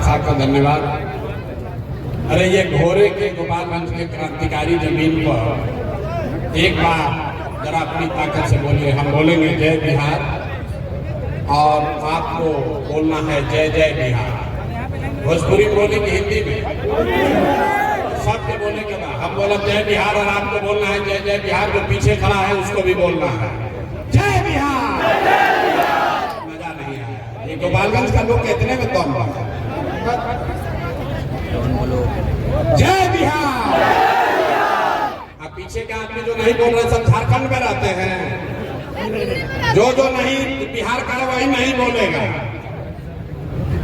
साहब का धन्यवाद। अरे ये घोरे के गोपालगंज के क्रांतिकारी जमीन पर एक बार जरा अपनी ताकत से बोलिए। हम बोलेंगे जय बिहार और आपको बोलना है जय जय बिहार। भोजपुरी बोलेंगे, हिंदी में सबके बोले के बाद हम बोला जय बिहार और आपको बोलना है जय जय बिहार। जो पीछे खड़ा है उसको भी बोलना है जय बिहार। मजा नहीं आया। ये गोपालगंज का लोग कितने में दम है। जय बिहार। अब पीछे के आदमी जो नहीं बोल रहे सब झारखंड में रहते हैं। जो नहीं बिहार का वही नहीं बोलेगा।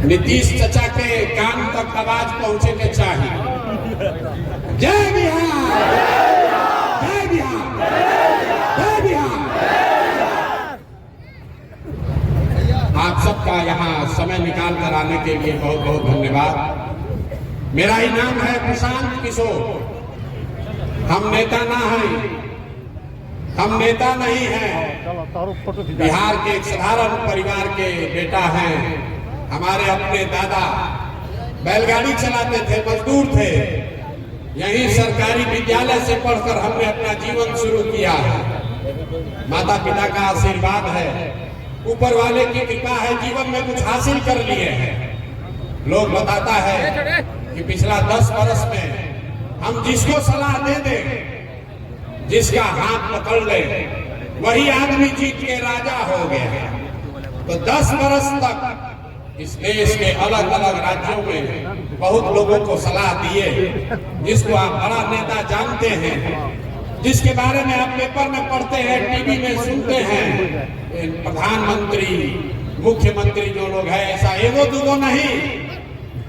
नीतीश चचा के कान तक आवाज पहुंचे के चाहिए। जय बिहार, जय बिहार, जय बिहार। आप सबका यहाँ समय निकाल कर आने के लिए बहुत बहुत धन्यवाद। मेरा ही नाम है प्रशांत किशोर। हम नेता ना हैं, हम नेता नहीं हैं। बिहार के एक साधारण परिवार के बेटा हैं। हमारे अपने दादा बैलगाड़ी चलाते थे, मजदूर थे। यही सरकारी विद्यालय से पढ़कर हमने अपना जीवन शुरू किया है। माता पिता का आशीर्वाद है, ऊपर वाले की कृपा है, जीवन में कुछ हासिल कर लिए हैं। लोग बताता है कि पिछला 10 वर्ष में हम जिसको सलाह दे दें, जिसका हाथ पकड़ ले, वही आदमी जीत के राजा हो गया। तो 10 वर्ष तक इस देश के अलग अलग राज्यों में बहुत लोगों को सलाह दिए, जिसको आप बड़ा नेता जानते हैं, जिसके बारे में आप पेपर में पढ़ते हैं, टीवी में सुनते हैं। प्रधानमंत्री, मुख्यमंत्री जो लोग हैं, ऐसा एगो दूगो नहीं,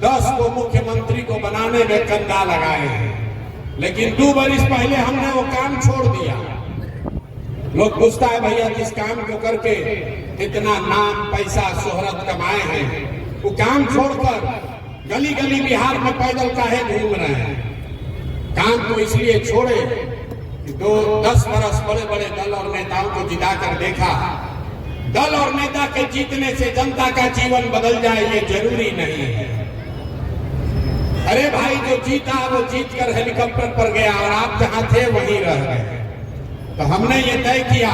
10 को मुख्यमंत्री को बनाने में कंधा लगाए हैं। लेकिन 2 वर्ष पहले हमने वो काम छोड़ दिया। लोग पूछता है भैया जिस काम को करके इतना नाम पैसा शोहरत कमाए हैं, वो काम छोड़कर गली गली बिहार में पैदल काहे घूम रहे हैं। काम को इसलिए छोड़े कि 10 वर्ष बड़े बड़े दल और नेताओं को जिता कर देखा। दल और नेता के जीतने से जनता का जीवन बदल जाए ये जरूरी नहीं है। अरे भाई जो जीता वो जीत कर हेलीकॉप्टर पर गया और आप जहां थे वहीं रह गए। तो हमने ये तय किया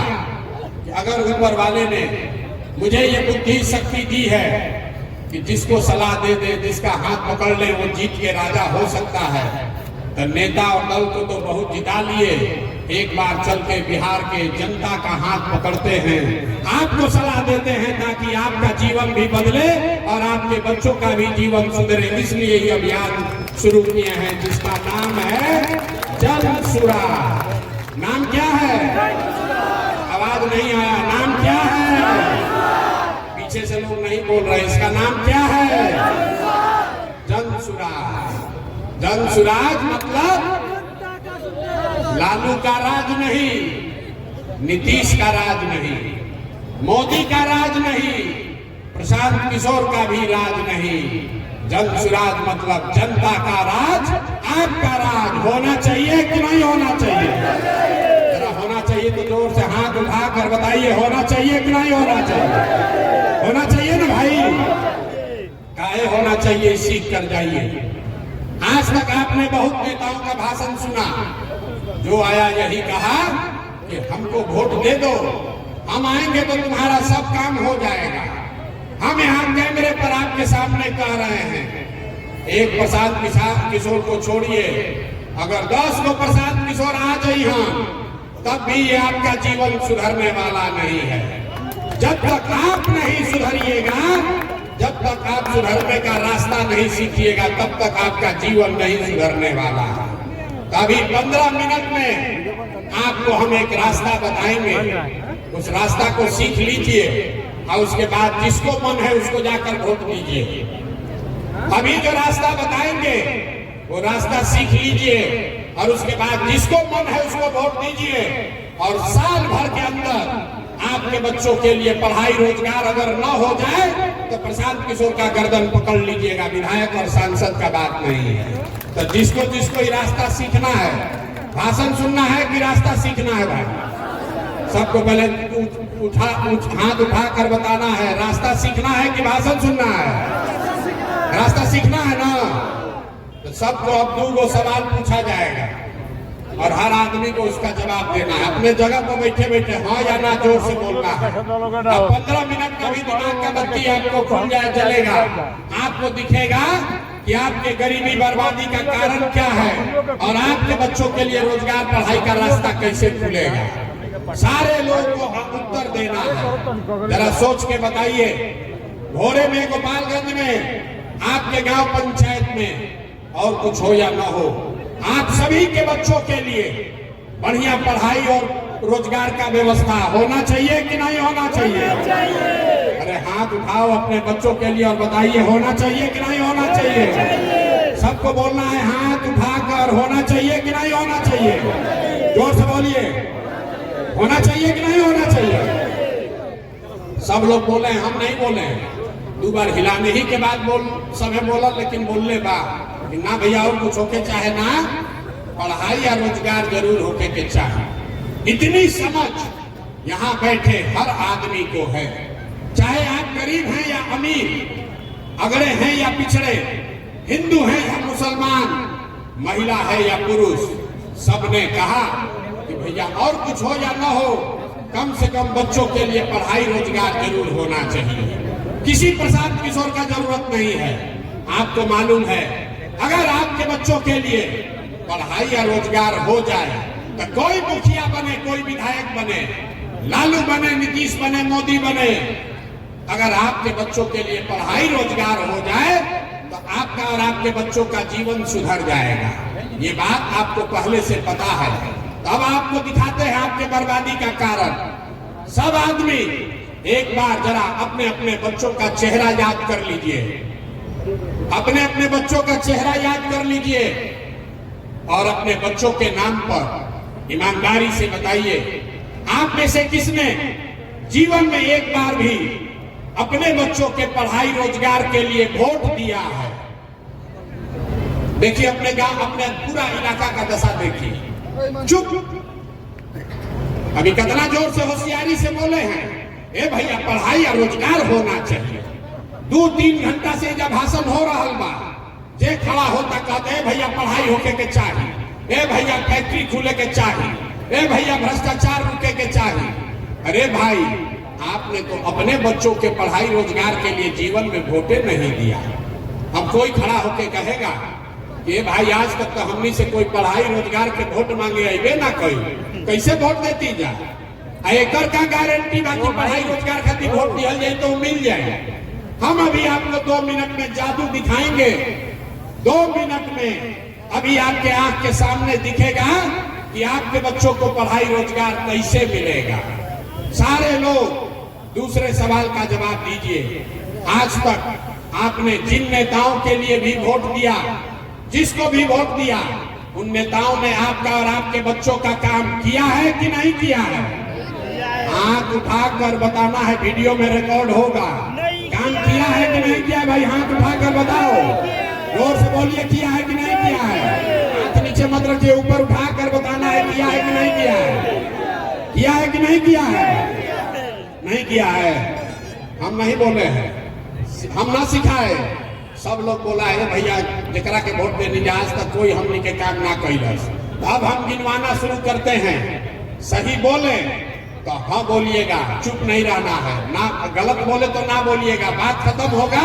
कि अगर ऊपर वाले ने मुझे ये बुद्धि शक्ति दी है कि जिसको सलाह दे दे, जिसका हाथ पकड़ ले, वो जीत के राजा हो सकता है, तो नेता और दल को तो बहुत जिता लिए। एक बार चल के बिहार के जनता का हाथ पकड़ते हैं, आपको सलाह देते हैं ताकि आपका जीवन भी बदले और आपके बच्चों का भी जीवन सुधरे। इसलिए ये अभियान शुरू किए हैं जिसका नाम है जन सुराज। नाम क्या है? आवाज नहीं आया। नाम क्या है? पीछे से लोग नहीं बोल रहे। इसका नाम क्या है? जन सुराज। जन सुराज मतलब लालू का राज नहीं, नीतीश का राज नहीं, मोदी का राज नहीं, प्रशांत किशोर का भी राज नहीं। जन सुराज मतलब जनता का राज, आपका राज होना चाहिए कि नहीं होना चाहिए? जरा होना चाहिए तो जोर से हाथ उठा कर बताइए, होना चाहिए कि नहीं होना चाहिए? होना चाहिए ना भाई। काहे होना चाहिए सीख कर जाइए। आज तक आपने बहुत नेताओं का भाषण सुना, जो आया यही कहा कि हमको वोट दे दो, हम आएंगे तो तुम्हारा सब काम हो जाएगा। हम यहाँ कैमरे पर आपके सामने कह रहे हैं, एक प्रशांत किशोर को छोड़िए, अगर 10 को प्रशांत किशोर आ जाए यहाँ, तब भी ये आपका जीवन सुधरने वाला नहीं है। जब तक आप नहीं सुधरिएगा, जब तक आप सुधरने का रास्ता नहीं सीखिएगा, तब तक आपका जीवन नहीं सुधरने वाला है। अभी 15 मिनट में आपको हम एक रास्ता बताएंगे, उस रास्ता को सीख लीजिए और उसके बाद जिसको मन है उसको जाकर वोट दीजिए। अभी जो रास्ता बताएंगे वो रास्ता सीख लीजिए और उसके बाद जिसको मन है उसको वोट दीजिए। और साल भर के अंदर आपके बच्चों के लिए पढ़ाई रोजगार अगर न हो जाए तो प्रशांत किशोर का गर्दन पकड़ लीजिएगा। विधायक और सांसद का बात नहीं है। तो जिसको जिसको ये रास्ता सीखना है, भाषण सुनना है कि रास्ता सीखना है भाई? सबको पहले हाथ उठा कर बताना है, रास्ता सीखना है कि भाषण सुनना है? रास्ता सीखना है ना, तो सबको अब 2 सवाल पूछा जाएगा और हर आदमी को उसका जवाब देना है। अपने जगह पर बैठे बैठे हाँ या ना जोर से बोलना है। अब 15 मिनट का भी दिमाग का बत्ती आपको खुल जाए जलेगा, आपको दिखेगा कि आपके गरीबी बर्बादी का कारण क्या है और आपके बच्चों के लिए रोजगार पढ़ाई का रास्ता कैसे खुलेगा। सारे लोगों को उत्तर देना है। जरा सोच के बताइए, भोरे में, गोपालगंज में, आपके गांव पंचायत में और कुछ हो या ना हो, आप सभी के बच्चों के लिए बढ़िया पढ़ाई और रोजगार का व्यवस्था होना चाहिए कि नहीं होना चाहिए? अरे हाथ उठाओ अपने बच्चों के लिए और बताइए होना चाहिए कि नहीं होना चाहिए? सबको बोलना है हाथ उठाकर, होना चाहिए कि नहीं होना चाहिए? जोर से बोलिए, होना चाहिए कि नहीं होना चाहिए? सब लोग बोले, हम नहीं बोले। 2 बार हिलाने ही के बाद बोल सबे बोला, लेकिन बोलने बा ना भैया और कुछ होके चाहे ना, पढ़ाई या रोजगार जरूर होके के चाहे। इतनी समझ यहाँ बैठे हर आदमी को है, चाहे आप गरीब हैं या अमीर, अगड़े हैं या पिछड़े, हिंदू हैं या मुसलमान, महिला है या पुरुष, सबने कहा कि भैया और कुछ हो या ना हो, कम से कम बच्चों के लिए पढ़ाई रोजगार जरूर होना चाहिए। किसी प्रसाद किशोर का जरूरत नहीं है। आपको मालूम है, अगर आपके बच्चों के लिए पढ़ाई या रोजगार हो जाए तो कोई मुखिया बने, कोई विधायक बने, लालू बने, नीतीश बने, मोदी बने, अगर आपके बच्चों के लिए पढ़ाई रोजगार हो जाए तो आपका और आपके बच्चों का जीवन सुधर जाएगा। ये बात आपको पहले से पता है। तब आपको दिखाते हैं आपके बर्बादी का कारण। सब आदमी एक बार जरा अपने अपने बच्चों का चेहरा याद कर लीजिए, अपने अपने बच्चों का चेहरा याद कर लीजिए और अपने बच्चों के नाम पर ईमानदारी से बताइए, आप में से किसने जीवन में एक बार भी अपने बच्चों के पढ़ाई रोजगार के लिए वोट दिया है? देखिए अपने गांव, अपने पूरा इलाका का दशा देखिए। चुप, अभी कितना जोर से होशियारी से बोले हैं, ए भैया पढ़ाई या रोजगार होना चाहिए। 2-3 घंटा से जब भाषण हो रहा बा, जे खड़ा होता कहते भैया पढ़ाई होके के चाहिए, ए भैया फैक्ट्री खुले के चाहिए, ए भैया भ्रष्टाचार रुके के चाहिए। अरे भाई, आपने तो अपने बच्चों के पढ़ाई रोजगार के लिए जीवन में वोटे नहीं दिया। अब कोई खड़ा होके कहेगा कि भाई आज तक तो हमनी से कोई पढ़ाई रोजगार के वोट मांगे अबे ना कोई, कैसे वोट देती जा? एकर का गारंटी बाकी पढ़ाई रोजगार खातिर वोट दिया जाए तो मिल जाए। हम अभी आपको 2 मिनट में जादू दिखाएंगे। 2 मिनट में अभी आपके आंख के सामने दिखेगा कि आपके बच्चों को पढ़ाई रोजगार कैसे मिलेगा। सारे लोग दूसरे सवाल का जवाब दीजिए। आज तक आपने जिन नेताओं के लिए भी वोट दिया, जिसको भी वोट दिया, उन नेताओं ने आपका और आपके बच्चों का काम किया है कि नहीं किया है? हाथ उठाकर बताना है, वीडियो में रिकॉर्ड होगा। काम किया है कि नहीं किया? भाई हाथ उठाकर बताओ, जोर से बोलिए, किया है कि नहीं किया है? हाथ नीचे मत रखिए, ऊपर उठाकर बताना है किया है कि नहीं किया है? किया है कि नहीं किया है? नहीं किया है। हम नहीं बोले हैं, हम ना सिखाए, सब लोग बोला है भैया जकरा के वोट देने आज तक कोई हमने के काम ना कैलस। अब हम गिनवाना शुरू करते हैं, सही बोले तो हाँ बोलिएगा, चुप नहीं रहना है, ना गलत बोले तो ना बोलिएगा, बात खत्म होगा।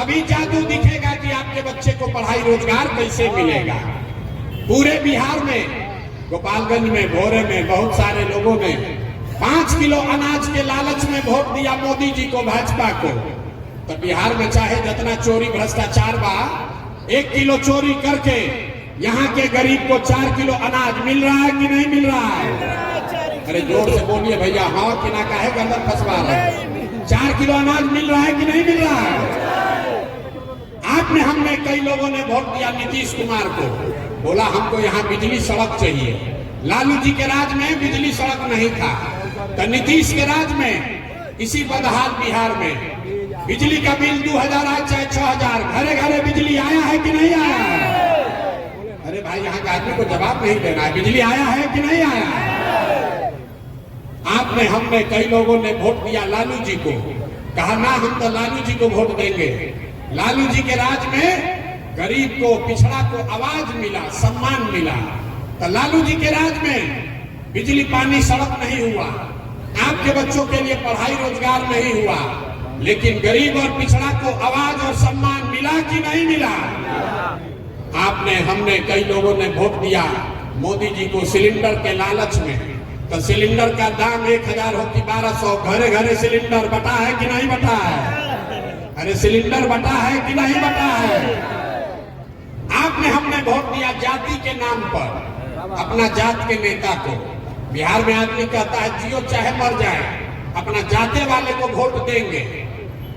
अभी जादू दिखेगा कि आपके बच्चे को पढ़ाई रोजगार कैसे मिलेगा। पूरे बिहार में, गोपालगंज में, भोरे में बहुत सारे लोगों ने 5 किलो अनाज के लालच में वोट दिया मोदी जी को, भाजपा को। तो बिहार में चाहे जितना चोरी भ्रष्टाचार बा, 1 किलो चोरी करके यहाँ के गरीब को 4 किलो अनाज मिल रहा है कि नहीं मिल रहा है? अरे जोर से बोलिए भैया, हाँ कि ना, काहे गर्दन फंसवा रहे? 4 किलो अनाज मिल रहा है कि नहीं मिल रहा है? आपने, हमने, कई लोगों ने वोट दिया नीतीश कुमार को, बोला हमको यहाँ बिजली सड़क चाहिए। लालू जी के राज में बिजली सड़क नहीं था, तो नीतीश के राज में इसी बदहाल बिहार में बिजली का बिल 2000 आए चाहे 6000, घरे घरे बिजली आया है कि नहीं आया है? अरे भाई यहाँ के आदमी को जवाब नहीं देना है, बिजली आया है कि नहीं आया है? आपने, हमने, कई लोगों ने वोट दिया लालू जी को, कहा ना हम तो लालू जी को वोट देंगे। लालू जी के राज में गरीब को, पिछड़ा को आवाज मिला, सम्मान मिला। तो लालू जी के राज में बिजली पानी सड़क नहीं हुआ, आपके बच्चों के लिए पढ़ाई रोजगार नहीं हुआ, लेकिन गरीब और पिछड़ा को आवाज और सम्मान मिला कि नहीं मिला? आपने, हमने, कई लोगों ने वोट दिया मोदी जी को सिलेंडर के लालच में। तो सिलेंडर का दाम 1000 हो कि 1200, घरे घरे सिलेंडर बटा है कि नहीं बटा है? अरे सिलेंडर बटा है कि नहीं बटा है? आपने, हमने वोट दिया जाति के नाम पर, अपना जात के नेता को। बिहार में आदमी कहता है जियो चाहे मर जाए, अपना जाते वाले को वोट देंगे।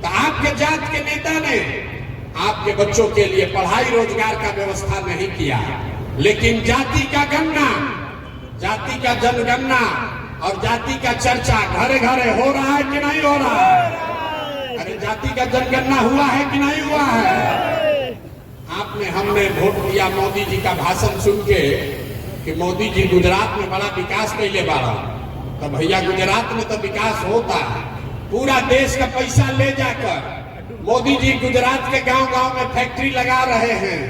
तो आपके जात के नेता ने आपके बच्चों के लिए पढ़ाई रोजगार का व्यवस्था नहीं किया, लेकिन जाति का गणना, जाति का जनगणना और जाति का चर्चा घरे घरे हो रहा है कि नहीं हो रहा है? अरे जाति का जनगणना हुआ है कि नहीं हुआ है? आपने, हमने वोट दिया मोदी जी का भाषण सुन के कि मोदी जी गुजरात में बड़ा विकास कैले बारा। तो भैया गुजरात में तो विकास होता है, पूरा देश का पैसा ले जाकर मोदी जी गुजरात के गांव गांव में फैक्ट्री लगा रहे हैं,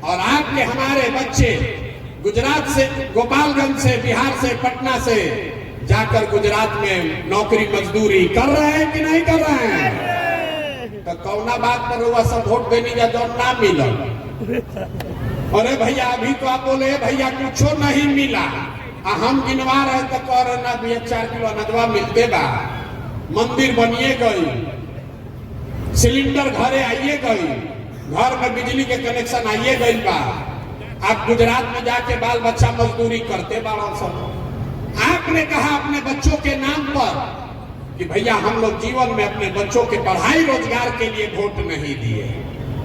और आपके, हमारे बच्चे गुजरात से, गोपालगंज से, बिहार से, पटना से जाकर गुजरात में नौकरी मजदूरी कर रहे हैं कि नहीं कर रहे हैं? तो कौना बात पर हुआ सब वोट देने का जो ना मिला? अरे भैया अभी तो आप बोले भैया कुछ नहीं मिला, हम गिनवा रहे तो कह रहे ना भैया 4 किलो अनजवा मिलते बा, मंदिर बनिए गई, सिलेंडर घरे आइए गई, घर में बिजली के कनेक्शन आइए गई बा। आप गुजरात में जाके बाल बच्चा मजदूरी करते बाड़ा सब। आपने कहा अपने बच्चों के नाम पर कि भैया हम लोग जीवन में अपने बच्चों के पढ़ाई रोजगार के लिए वोट नहीं दिए।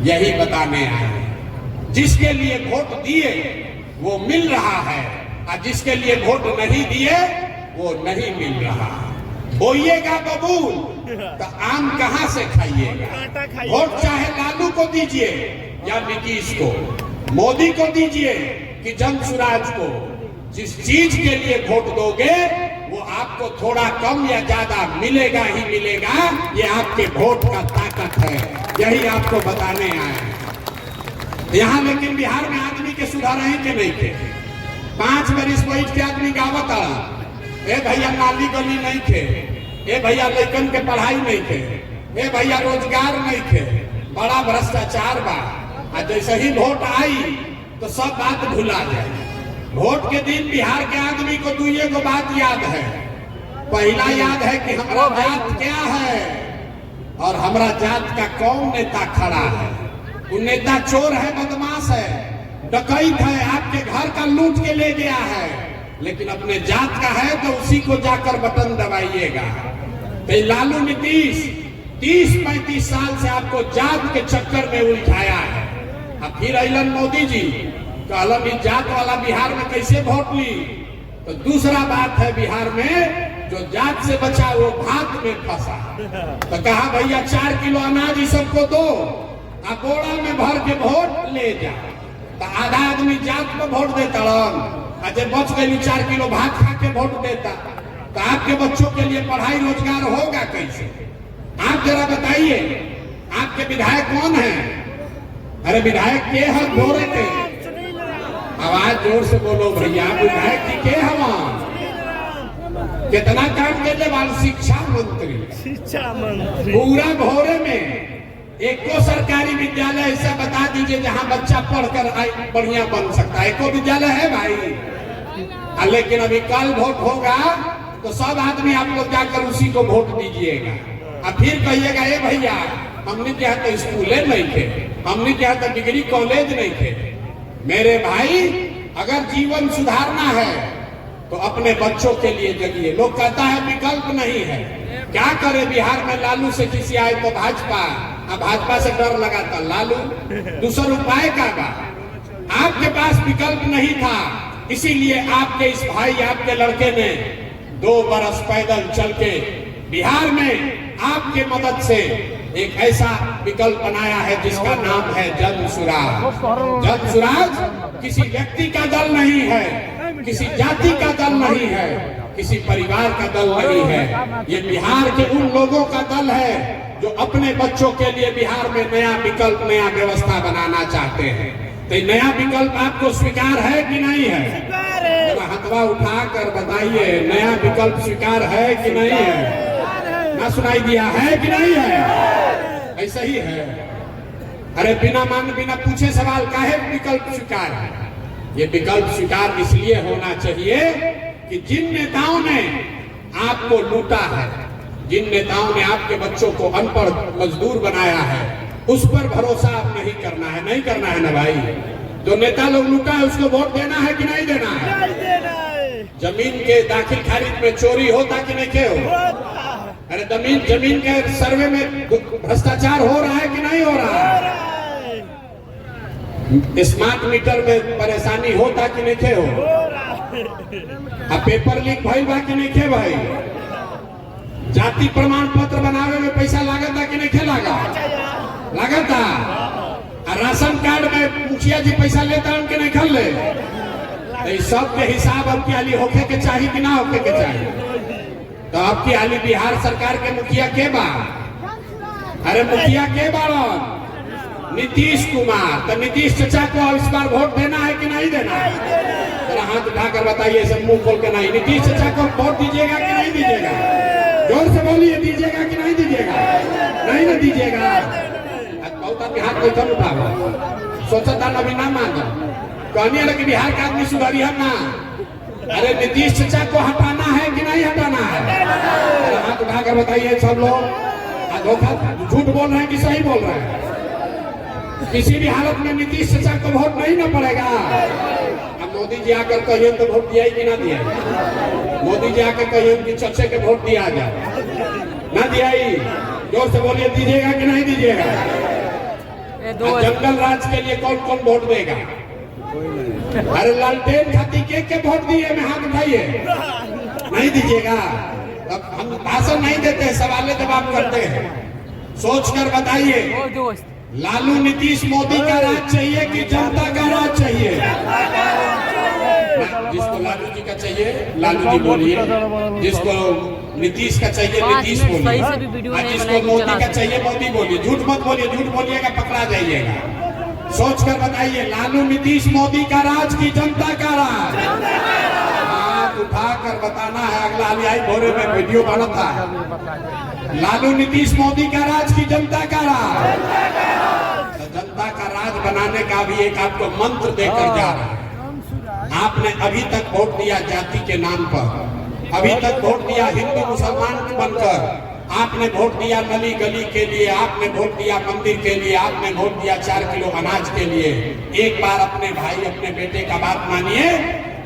यही बताने आए हैं, जिसके लिए वोट दिए वो मिल रहा है, और जिसके लिए वोट नहीं दिए वो नहीं मिल रहा है। बोइएगा बबूल तो आम कहां से खाइएगा? वोट चाहे लालू को दीजिए या नीतीश को, मोदी को दीजिए कि जनसुराज को, जिस चीज के लिए वोट दोगे वो आपको थोड़ा कम या ज्यादा मिलेगा ही मिलेगा। ये आपके वोट का ताकत है, यही आपको बताने आए हैं। यहाँ लेकिन बिहार में आदमी के सुधार है कि नहीं थे? 5 बरिस बैठ के आदमी गावत आड़ा, ए भैया नाली गली नहीं थे, ए भैया लड़कन के पढ़ाई नहीं थे, ए भैया रोजगार नहीं थे, बड़ा भ्रष्टाचार बा। जैसे ही वोट आई तो सब बात भुला जाए। वोट के दिन बिहार के आदमी को 2 बात याद है। पहला याद है कि हमारा जात क्या है और हमारा जात का कौन नेता खड़ा है। वो नेता चोर है, बदमाश है, डकैत है, आपके घर का लूट के ले गया है, लेकिन अपने जात का है तो उसी को जाकर बटन दबाइएगा। तो लालू नीतीश 30-35 साल से आपको जात के चक्कर में उलझाया है। अब फिर अलन मोदी जी कहलन जात वाला बिहार में कैसे वोट ली? तो दूसरा बात है, बिहार में जो जात से बचा वो भात में फंसा। तो कहा भैया 4 किलो अनाज ही सबको दो, आप बोरा में भर के वोट ले जा। तो आधा आदमी जात को वोट देता, जब बच गई 4 किलो भात खा के वोट देता। तो आपके बच्चों के लिए पढ़ाई रोजगार होगा कैसे? आप जरा बताइए, आपके विधायक कौन है? अरे विधायक के है भोरे के? आवाज जोर से बोलो भैया, विधायक जी के हवा कितना काम करने वाले? शिक्षा मंत्री पूरा भोरे में एको सरकारी विद्यालय ऐसा बता दीजिए जहां बच्चा पढ़कर बढ़िया बन सकता है। एको विद्यालय है भाई? लेकिन अभी कल वोट होगा तो सब आदमी आप लोग जाकर उसी को वोट दीजिएगा। अब फिर कहिएगा ए भैया हमने क्या तो स्कूले नहीं थे, हमने क्या तो डिग्री कॉलेज नहीं थे। मेरे भाई अगर जीवन सुधारना है तो अपने बच्चों के लिए जगिए। लोग कहता है विकल्प नहीं है, क्या करे? बिहार में लालू से किसी आए तो भाजपा, अब भाजपा से डर लगाता लालू, दूसरा उपाय का बा? आपके पास विकल्प नहीं था, इसीलिए आपके इस भाई, आपके लड़के ने 2 बरस पैदल चल के बिहार में आपके मदद से एक ऐसा विकल्प बनाया है जिसका नाम है जनसुराज। जनसुराज किसी व्यक्ति का दल नहीं है, किसी जाति का दल नहीं है, किसी परिवार का दल नहीं है। ये बिहार के उन लोगों का दल है जो अपने बच्चों के लिए बिहार में नया विकल्प, नया व्यवस्था बनाना चाहते हैं। तो नया विकल्प आपको स्वीकार है कि नहीं है? हथवा उठाकर बताइए, नया विकल्प स्वीकार है कि नहीं है? ना सुनाई दिया है कि नहीं है? ऐसा ही है। अरे बिना पूछे सवाल काहे विकल्प स्वीकार है? ये विकल्प स्वीकार इसलिए होना चाहिए कि जिन नेताओं ने आपको लूटा है, जिन नेताओं ने आपके बच्चों को अनपढ़ मजदूर बनाया है, उस पर भरोसा आप नहीं करना है। नहीं करना है ना भाई। जो नेता लोग लूटा है उसको वोट देना है कि नहीं देना है? जमीन के दाखिल खारिज में चोरी होता कि नहीं के हो? अरे जमीन के सर्वे में भ्रष्टाचार हो रहा है कि नहीं हो रहा है? स्मार्ट मीटर में परेशानी होता कि नहीं के हो? अब पेपर लीक भइल बा कि नहीं के भाई? जाति प्रमाण पत्र बनावे में पैसा लागता कि नहीं के लागा? लागता। राशन कार्ड में मुखिया जी पैसा लेता उनके नहीं खल ले। सब के हिसाब अब की हाली होके के चाहिए कि ना होके के चाहिए? तो अब की हाली बिहार सरकार के मुखिया के बा? अरे मुखिया के बाड़न? नीतीश कुमार। तो नीतीश चाचा को इस बार वोट देना है कि नहीं देना है? जरा हाथ उठाकर बताइए, सब मुंह खोल के नहीं। नीतीश चाचा को वोट दीजिएगा कि नहीं दीजिएगा? जोर से बोलिए, दीजिएगा कि नहीं दीजिएगा? नहीं ना दीजिएगा। बहुत आदमी हाथ कोई थम उठाओ, सोचता अभी ना मांगा कहनी है कि बिहार का आदमी सुधारी है ना। अरे नीतीश चाचा को हटाना है कि नहीं हटाना है? हाथ उठाकर बताइए सब लोग। धोखा झूठ बोल रहे हैं कि सही बोल रहे हैं? किसी भी हालत में नीतीश चाचा को वोट नहीं ना पड़ेगा। अब मोदी जी आकर कहिए तो वोट दिया कि ना दिया? मोदी जी आकर कहिए कि चचे के वोट दिया जाए, ना दिया? जोर से बोलिए, दीजिएगा कि नहीं दीजिएगा? जंगल राज के लिए कौन कौन वोट देगा? अरे लालटेन खाती के वोट दिए में हाथ उठाइए। नहीं दीजिएगा? अब हम भाषण नहीं देते, सवाल जवाब करते हैं। सोच कर बताइए, लालू नीतीश मोदी का राज चाहिए कि जनता का राज चाहिए? जिसको लालू जी का चाहिए लालू जी बोलिए, जिसको नीतीश का चाहिए नीतीश बोलिए, जिसको मोदी का चाहिए मोदी बोलिए। झूठ मत बोलिए, झूठ बोलिएगा पकड़ा जाइएगा। सोच कर बताइए, लालू नीतीश मोदी का राज की जनता का राज? हाथ उठाकर बताना है। अगला आई भोरे में वीडियो बना था, लालू नीतीश मोदी का राज की जनता का राज? जनता का राज बनाने का भी एक आपको मंत्र देकर जा रहा है। आपने अभी तक वोट दिया जाति के नाम पर, अभी तक वोट दिया हिंदू मुसलमान बनकर, आपने वोट दिया नली गली के लिए, आपने वोट दिया मंदिर के लिए, आपने वोट दिया 4 किलो अनाज के लिए। एक बार अपने भाई अपने बेटे का बात मानिए।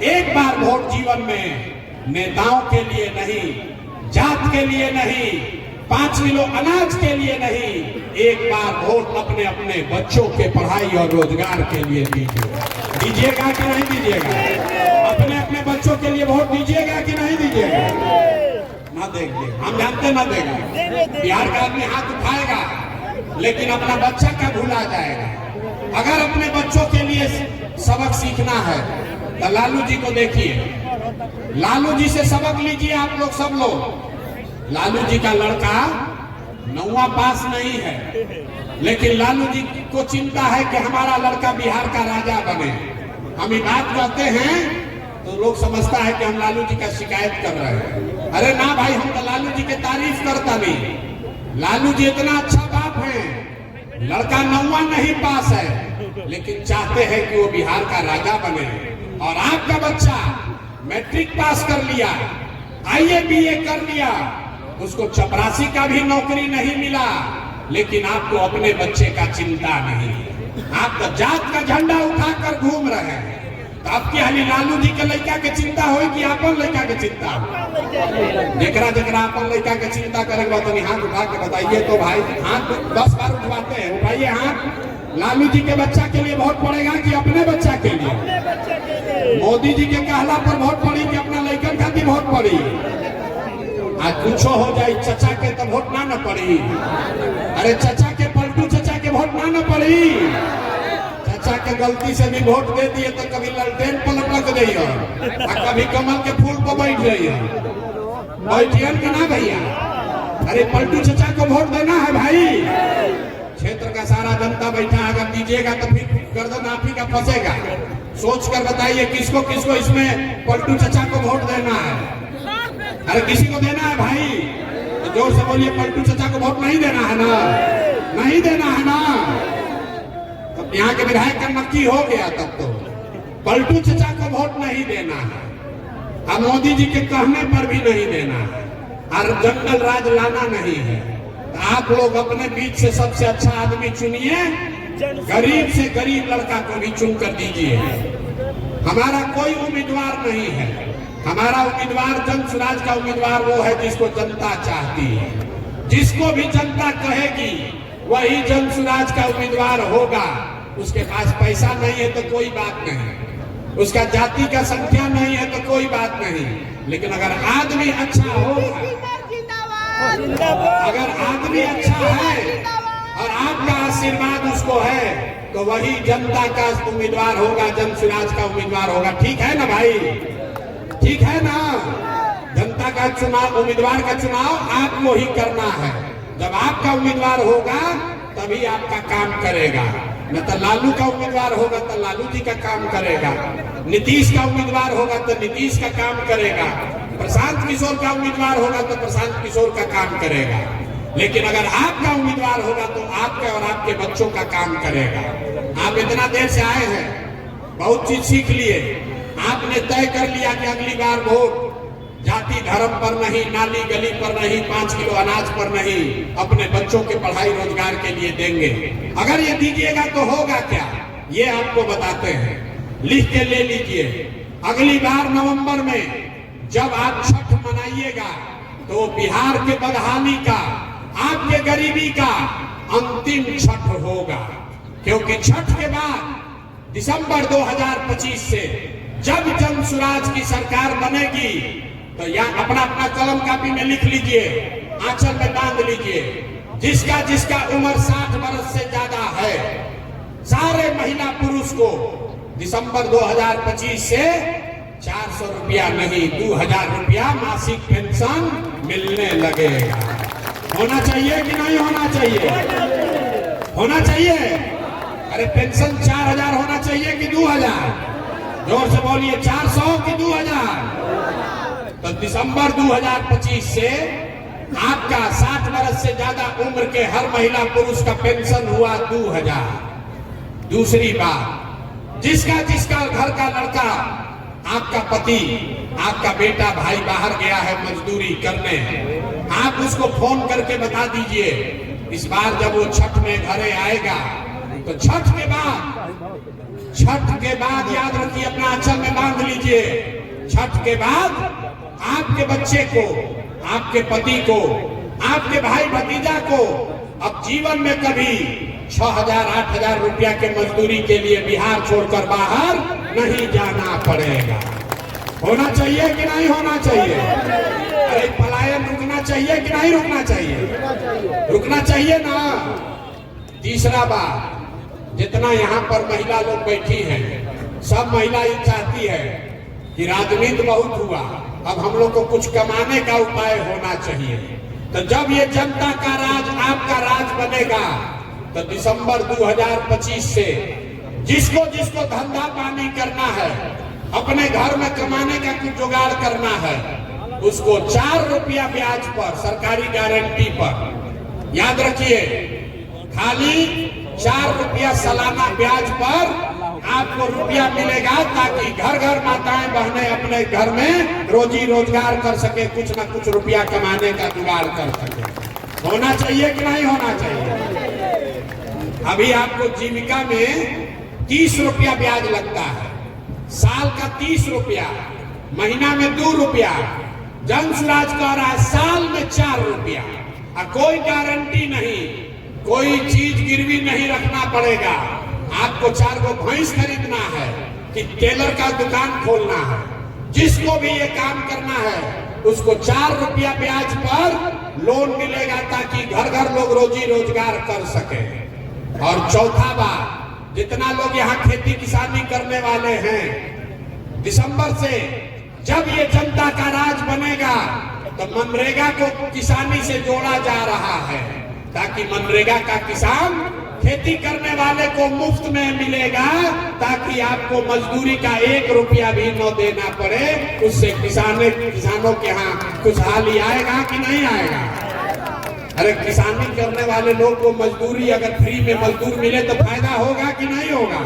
एक बार वोट जीवन में नेताओं के लिए नहीं, जात के लिए नहीं, 5 किलो अनाज के लिए नहीं, एक बार वोट अपने अपने बच्चों के पढ़ाई और रोजगार के लिए दीजिए। दीजिएगा कि नहीं दीजिएगा? अपने अपने बच्चों के लिए वोट दीजिएगा कि नहीं दीजिएगा? ना देंगे, हम जानते ना देंगे। बिहार का आदमी हाथ उठाएगा लेकिन अपना बच्चा का भूला जाएगा। अगर अपने बच्चों के लिए सबक सीखना है तो लालू जी को देखिए, लालू जी से सबक लीजिए आप लोग, सब लोग। लालू जी का लड़का 9वां पास नहीं है, लेकिन लालू जी को चिंता है कि हमारा लड़का बिहार का राजा बने। हम ये बात कहते हैं तो लोग समझता है कि हम लालू जी का शिकायत कर रहे हैं। अरे ना भाई, हम तो लालू जी की तारीफ करता नहीं। लालू जी इतना अच्छा बाप है, लड़का 9वां नहीं पास है लेकिन चाहते हैं कि वो बिहार का राजा बने। और आपका बच्चा मैट्रिक पास कर लिया, IAS BA कर लिया, उसको चपरासी का भी नौकरी नहीं मिला, लेकिन आपको अपने बच्चे का चिंता नहीं। आप तो जात का झंडा उठाकर घूम रहे हैं। तो आपकी हाली लालू जी के लड़का के चिंता हो कि अपन लड़का के चिंता हो? जरा जरा अपन लड़का के चिंता करेगा तो हाथ उठा के बताइए। तो भाई हाथ 10 बार उठवाते हैं, उठाइए हाथ। लालू जी के बच्चा के लिए वोट पड़ेगा कि अपने बच्चा के लिए? मोदी जी के कहला पर वोट पड़ी कि अपना लड़कन खातिर वोट पड़ी? आज कुछो हो जाए चचा के तो वोट ना पड़ी। अरे चचा के पलटू चचा के वोट ना पड़ी। चचा के गलती से भी वोट दे दिए तो कभी ललटेन पर लटक जाइए और कभी कमल के फूल पर बैठ जाइए। बैठिए कि ना भैया? अरे पलटू चचा को वोट देना है भाई। क्षेत्र का सारा जनता बैठा, अगर दीजिएगा तो फिर गर्दन आप ही का फंसेगा। सोच कर बताइए किसको किसको इसमें पलटू चचा को वोट देना है। अरे किसी को देना है भाई तो जोर से बोलिए, पलटू चचा को वोट नहीं देना है ना, नहीं देना है ना। तब यहाँ के विधायक का नक्की हो गया, तब तो पलटू चचा को वोट नहीं देना है, अब मोदी जी के कहने पर भी नहीं देना है, और जंगल राज लाना नहीं है। तो आप लोग अपने बीच से सबसे अच्छा आदमी चुनिए, गरीब से गरीब लड़का को भी चुन कर दीजिए। हमारा कोई उम्मीदवार नहीं है, हमारा उम्मीदवार जन स्वराज का उम्मीदवार वो है जिसको जनता चाहती है, जिसको भी जनता कहेगी वही जन स्वराज का उम्मीदवार होगा। उसके पास पैसा नहीं है तो कोई बात नहीं, उसका जाति का संख्या नहीं है तो कोई बात नहीं, लेकिन अगर आदमी अच्छा होगा, अगर आदमी अच्छा है और आपका आशीर्वाद उसको है तो वही जनता का उम्मीदवार होगा, जन स्वराज का उम्मीदवार होगा। ठीक है ना भाई, ठीक है ना। जनता का चुनाव, उम्मीदवार का चुनाव आपको ही करना है। जब आपका उम्मीदवार होगा तभी आपका काम करेगा, न तो लालू का उम्मीदवार होगा तो लालू जी का काम करेगा, नीतीश का उम्मीदवार होगा तो नीतीश का काम करेगा, प्रशांत किशोर का उम्मीदवार होगा तो प्रशांत किशोर का काम करेगा। लेकिन अगर आपका उम्मीदवार होगा तो आपके और आपके बच्चों का काम करेगा। आप इतना देर से आए हैं, बहुत चीज सीख लिए, आपने तय कर लिया कि अगली बार वोट जाति धर्म पर नहीं, नाली गली पर नहीं, 5 किलो अनाज पर नहीं, अपने बच्चों के पढ़ाई रोजगार के लिए देंगे। अगर ये दीजिएगा तो होगा क्या, ये आपको बताते हैं, लिख के ले लीजिए। अगली बार नवंबर में जब आप छठ मनाइएगा तो बिहार के बदहाली का, आपके गरीबी का अंतिम छठ होगा, क्योंकि छठ के बाद दिसंबर 2025 से जब जन स्वराज की सरकार बनेगी तो यहाँ अपना अपना कलम कापी में लिख लीजिए, आंचल में बांध लीजिए, जिसका जिसका उम्र 60 वर्ष से ज्यादा है, सारे महिला पुरुष को दिसंबर 2025 से 400 रुपया नहीं 2000 रुपया मासिक पेंशन मिलने लगेगा। होना चाहिए कि नहीं होना चाहिए, होना चाहिए। अरे पेंशन 4000 होना चाहिए कि 2000, जोर से बोलिए, 400 कि 2000। तो दिसंबर 2025 से आपका 60 वर्ष से ज्यादा उम्र के हर महिला पुरुष का पेंशन हुआ 2000। दूसरी बात, जिसका जिसका घर का लड़का, आपका पति, आपका बेटा भाई बाहर गया है मजदूरी करने, आप उसको फोन करके बता दीजिए, इस बार जब वो छठ में घरे आएगा तो छठ के बाद याद रखिए, अपना आंचल में बांध लीजिए, छठ के बाद आपके बच्चे को, आपके पति को, आपके भाई भतीजा को अब जीवन में कभी 6000-8000 रुपया के मजदूरी के लिए बिहार छोड़कर बाहर नहीं जाना पड़ेगा। होना चाहिए कि नहीं होना चाहिए? अरे पलायन रुकना चाहिए कि नहीं रुकना चाहिए? रुकना चाहिए ना। तीसरा बात, जितना यहाँ पर महिला लोग बैठी हैं, सब महिला ये चाहती है कि राजनीति बहुत हुआ, अब हम लोग को कुछ कमाने का उपाय होना चाहिए। तो जब ये जनता का राज, आपका राज बनेगा तो दिसंबर 2025 से जिसको जिसको धंधा पानी करना है, अपने घर में कमाने का कुछ जुगाड़ करना है, उसको 4 रुपया ब्याज पर, सरकारी गारंटी पर, याद रखिए, खाली 4 रुपया सालाना ब्याज पर आपको रुपया मिलेगा, ताकि घर घर माताएं बहनें अपने घर में रोजी रोजगार कर सके, कुछ ना कुछ रुपया कमाने का जुगाड़ कर सके। होना चाहिए कि नहीं होना चाहिए? अभी आपको जीविका में 30 रुपया ब्याज लगता है, साल का 30 रुपया, महीना में 2 रुपया। जन स्वराज कह रहा है साल में 4 रुपया, और कोई गारंटी नहीं, कोई चीज गिरवी नहीं रखना पड़ेगा। आपको 4 गो भैंस खरीदना है कि टेलर का दुकान खोलना है, जिसको भी ये काम करना है उसको 4 रुपया ब्याज पर लोन मिलेगा, ताकि घर घर लोग रोजी रोजगार कर सके। और चौथा बात, जितना लोग यहाँ खेती किसानी करने वाले हैं, दिसंबर से जब ये जनता का राज बनेगा तो मनरेगा को किसानी से जोड़ा जा रहा है ताकि मनरेगा का किसान खेती करने वाले को मुफ्त में मिलेगा, ताकि आपको मजदूरी का 1 रुपया भी न देना पड़े। उससे किसानों के यहाँ खुशहाली आएगा कि नहीं आएगा? अरे किसानी करने वाले लोग को मजदूरी अगर फ्री में मजदूर मिले तो फायदा होगा कि नहीं होगा?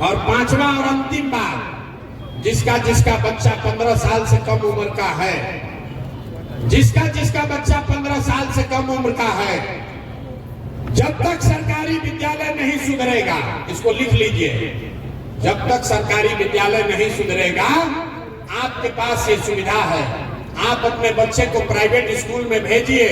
और 5वां और अंतिम बात, जिसका बच्चा 15 साल से कम उम्र का है, जिसका बच्चा 15 साल से कम उम्र का है, जब तक सरकारी विद्यालय नहीं सुधरेगा, इसको लिख लीजिए, जब तक सरकारी विद्यालय नहीं सुधरेगा, आपके पास ये सुविधा है, आप अपने बच्चे को प्राइवेट स्कूल में भेजिए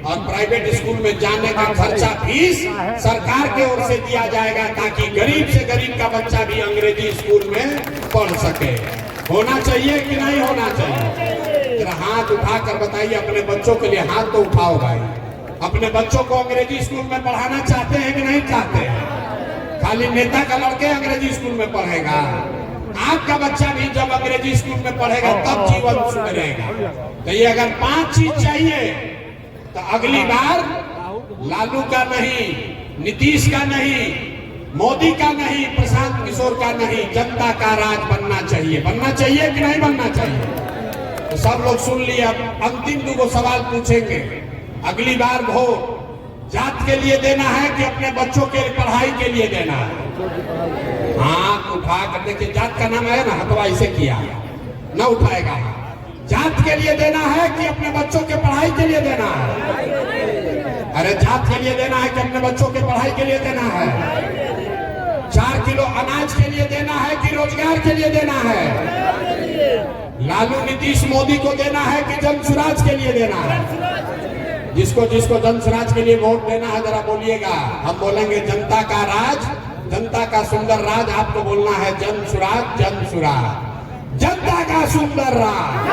और प्राइवेट स्कूल में जाने का खर्चा फीस सरकार की ओर से दिया जाएगा, ताकि गरीब से गरीब का बच्चा भी अंग्रेजी स्कूल में पढ़ सके। होना चाहिए कि नहीं होना चाहिए? जरा हाथ उठाकर बताइए, अपने बच्चों के लिए हाथ तो उठाओ भाई। अपने बच्चों को अंग्रेजी स्कूल में पढ़ाना चाहते हैं कि नहीं चाहते हैं? खाली नेता का लड़के अंग्रेजी स्कूल में पढ़ेगा? आपका बच्चा भी जब अंग्रेजी स्कूल में पढ़ेगा तब जीवन सुधरेगा। तो ये अगर 5 चीज चाहिए तो अगली बार लालू का नहीं, नीतीश का नहीं, मोदी का नहीं, प्रशांत किशोर का नहीं, जनता का राज बनना चाहिए। बनना चाहिए कि नहीं बनना चाहिए? तो सब लोग सुन लिए। अब अंतिम 2 सवाल पूछेंगे। अगली बार वोट जात के लिए देना है कि अपने बच्चों के पढ़ाई के लिए देना है? हाथ उठा कर देखिए, जात का नाम है ना, हथवा ऐसे किया न उठाएगा। जात के लिए देना है कि अपने बच्चों के पढ़ाई के लिए देना है? अरे जात के लिए देना है कि अपने बच्चों के पढ़ाई के लिए देना है? 4 किलो अनाज के लिए देना है कि रोजगार के लिए देना है? लालू नीतीश मोदी को देना है कि जन स्वराज के लिए देना है? जिसको जन स्वराज के लिए वोट देना है जरा बोलिएगा। हम बोलेंगे जनता का राज, जनता का सुंदर राज। आपको बोलना है जन स्वराज, जन स्वराज, जनता का सुंदर राज।